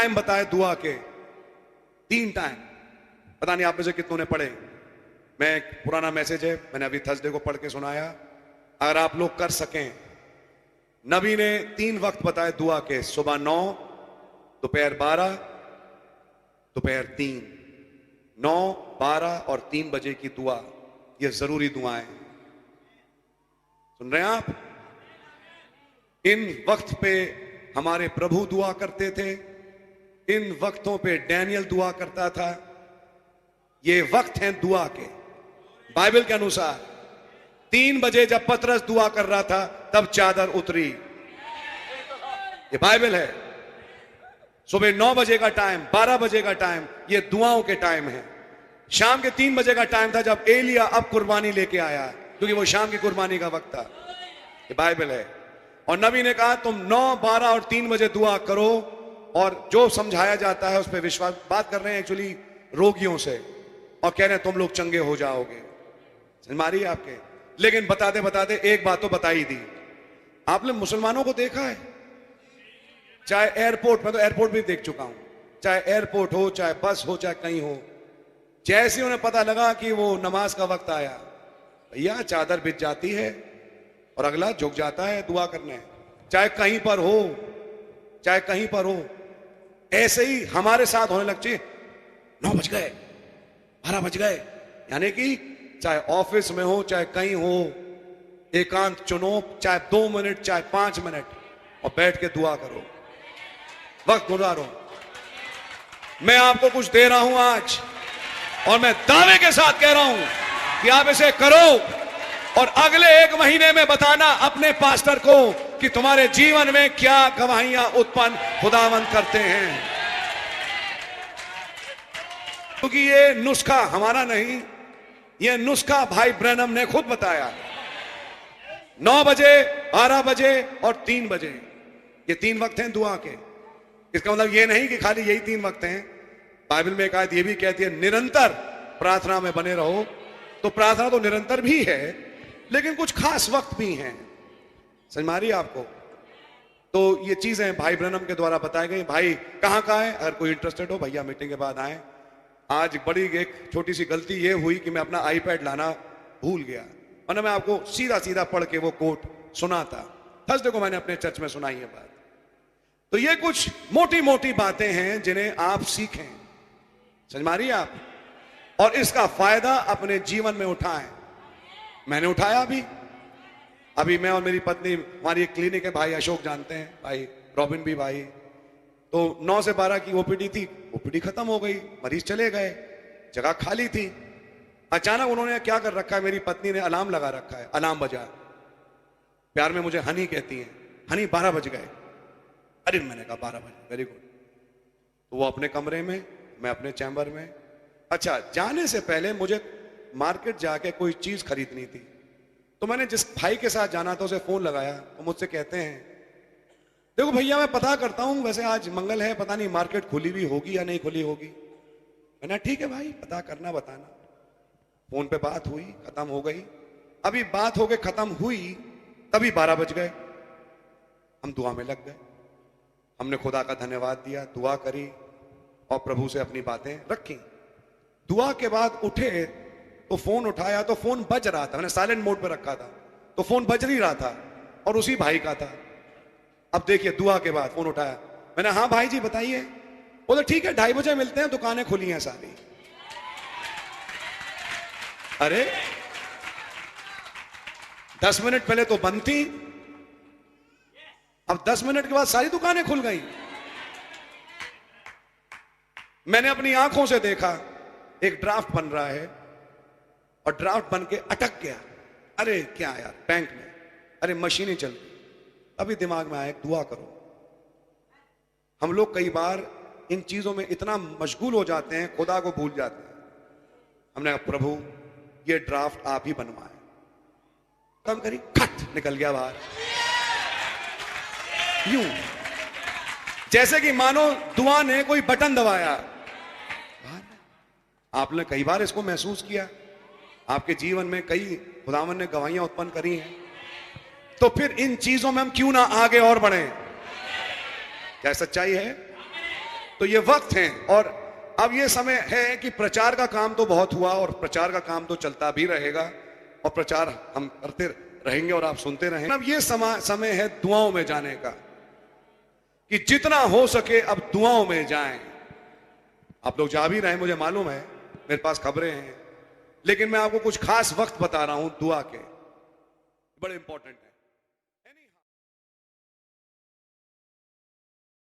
Time बताए दुआ के, 3 टाइम। पता नहीं आप में से कितनों ने पढ़े। मैं पुराना मैसेज है, मैंने अभी थर्सडे को पढ़ के सुनाया। अगर आप लोग कर सकें, नबी ने 3 वक्त बताए दुआ के, सुबह 9, दोपहर 12, दोपहर 3। 9, 12 और 3 बजे की दुआ, ये जरूरी दुआएं। सुन रहे हैं आप? इन वक्त पे हमारे प्रभु दुआ करते थे, इन वक्तों पे डैनियल दुआ करता था। ये वक्त हैं दुआ के। बाइबल के अनुसार 3 बजे जब पतरस दुआ कर रहा था तब चादर उतरी। ये बाइबल है। सुबह 9 बजे का टाइम, 12 बजे का टाइम, ये दुआओं के टाइम है। शाम के 3 बजे का टाइम था जब एलिया अब कुर्बानी लेके आया, क्योंकि वो शाम की कुर्बानी का वक्त था। ये बाइबल है। और नबी ने कहा तुम 9, 12 और 3 बजे दुआ करो, और जो समझाया जाता है उस पर विश्वास। बात कर रहे हैं एक्चुअली रोगियों से, और कह रहे हैं तुम लोग चंगे हो जाओगे। समझ मारी है आपके। लेकिन बताते बताते एक बात तो बता ही दी। आपने मुसलमानों को देखा है, चाहे एयरपोर्ट, मैं तो एयरपोर्ट भी देख चुका हूं, चाहे एयरपोर्ट हो, चाहे बस हो, चाहे कहीं हो, जैसे उन्हें पता लगा कि वो नमाज का वक्त आया, भैया चादर बिछ जाती है और अगला झुक जाता है दुआ करने। चाहे कहीं पर हो, चाहे कहीं पर हो। ऐसे ही हमारे साथ होने लग चाहिए। 9 बज गए, 12 बज गए, यानी कि चाहे ऑफिस में हो, चाहे कहीं हो, एकांत चुनो, चाहे 2 मिनट, चाहे 5 मिनट, और बैठ के दुआ करो, वक्त गुजारो। मैं आपको कुछ दे रहा हूं आज, और मैं दावे के साथ कह रहा हूं कि आप इसे करो, और अगले 1 महीने में बताना अपने पास्टर को कि तुम्हारे जीवन में क्या गवाहियां उत्पन्न खुदावंद करते हैं। क्योंकि ये नुस्खा हमारा नहीं, ये नुस्खा भाई ब्रैनम ने खुद बताया। 9 बजे, 12 बजे और 3 बजे, ये 3 वक्त हैं दुआ के। इसका मतलब ये नहीं कि खाली यही 3 वक्त हैं। बाइबल में एक आयत ये भी कहती है निरंतर प्रार्थना में बने रहो। तो प्रार्थना तो निरंतर भी है, लेकिन कुछ खास वक्त भी हैं। समझ मारी आपको? तो ये चीजें भाई ब्रैनम के द्वारा बताई गई। भाई कहाँ का है, अगर कोई इंटरेस्टेड हो भैया मीटिंग के बाद आए। आज बड़ी एक छोटी सी गलती ये हुई कि मैं अपना आईपैड लाना भूल गया, वरना मैं आपको सीधा सीधा पढ़ के वो कोट सुनाता। थर्सडे को मैंने अपने चर्च में सुनाई है बात। तो ये कुछ मोटी मोटी बातें हैं जिन्हें आप सीखें। समझ मारिए आप, और इसका फायदा अपने जीवन में उठाएं। मैंने उठाया। अभी मैं और मेरी पत्नी, हमारी एक क्लिनिक है, भाई अशोक जानते हैं, भाई रॉबिन भी भाई। तो 9 से 12 की ओपीडी थी, ओपीडी खत्म हो गई, मरीज चले गए, जगह खाली थी। अचानक उन्होंने क्या कर रखा है, मेरी पत्नी ने अलार्म लगा रखा है, अलार्म बजा। प्यार में मुझे हनी कहती हैं, हनी 12 बज गए। अरे मैंने कहा 12 बजे, वेरी गुड। तो वो अपने कमरे में, मैं अपने चैम्बर में। अच्छा, जाने से पहले मुझे मार्केट जाके कोई चीज खरीदनी थी, तो मैंने जिस भाई के साथ जाना था उसे फोन लगाया। तो मुझसे कहते हैं देखो भैया मैं पता करता हूं, वैसे आज मंगल है, पता नहीं मार्केट खुली भी होगी या नहीं खुली होगी। मैंने ठीक है भाई, पता करना बताना। फोन पे बात हुई, खत्म हो गई। अभी बात हो गई, खत्म हुई, तभी 12 बज गए। हम दुआ में लग गए। हमने खुदा का धन्यवाद दिया, दुआ करी और प्रभु से अपनी बातें रखी। दुआ के बाद उठे तो फोन उठाया तो फोन बज रहा था, मैंने साइलेंट मोड पे रखा था, तो फोन बज नहीं रहा था और उसी भाई का था। अब देखिए, दुआ के बाद फोन उठाया, मैंने हाँ भाई जी बताइए। बोले ठीक है 2:30 बजे मिलते हैं, दुकानें खुली हैं सारी। अरे 10 मिनट पहले तो बंद थी, अब 10 मिनट के बाद सारी दुकानें खुल गई। मैंने अपनी आंखों से देखा एक ड्राफ्ट बन रहा है और ड्राफ्ट बन के अटक गया। अरे क्या यार, बैंक में, अरे मशीनें चल गई। अभी दिमाग में आया दुआ करो। हम लोग कई बार इन चीजों में इतना मशगूल हो जाते हैं, खुदा को भूल जाते हैं। हमने कहा प्रभु ये ड्राफ्ट आप ही बनवाए। कम करी, खट निकल गया बाहर, यूं जैसे कि मानो दुआ ने कोई बटन दबाया। आपने कई बार इसको महसूस किया, आपके जीवन में कई खुदावन ने गवाहियां उत्पन्न करी हैं। तो फिर इन चीजों में हम क्यों ना आगे और बढ़ें? क्या सच्चाई है? तो ये वक्त है और अब ये समय है कि प्रचार का काम तो बहुत हुआ और प्रचार का काम तो चलता भी रहेगा और प्रचार हम करते रहेंगे और आप सुनते रहेंगे। अब ये समय है दुआओं में जाने का, कि जितना हो सके अब दुआओं में जाएं। आप लोग जा भी रहे हैं, मुझे मालूम है, मेरे पास खबरें हैं, लेकिन मैं आपको कुछ खास वक्त बता रहा हूं दुआ के, बड़े इंपॉर्टेंट है।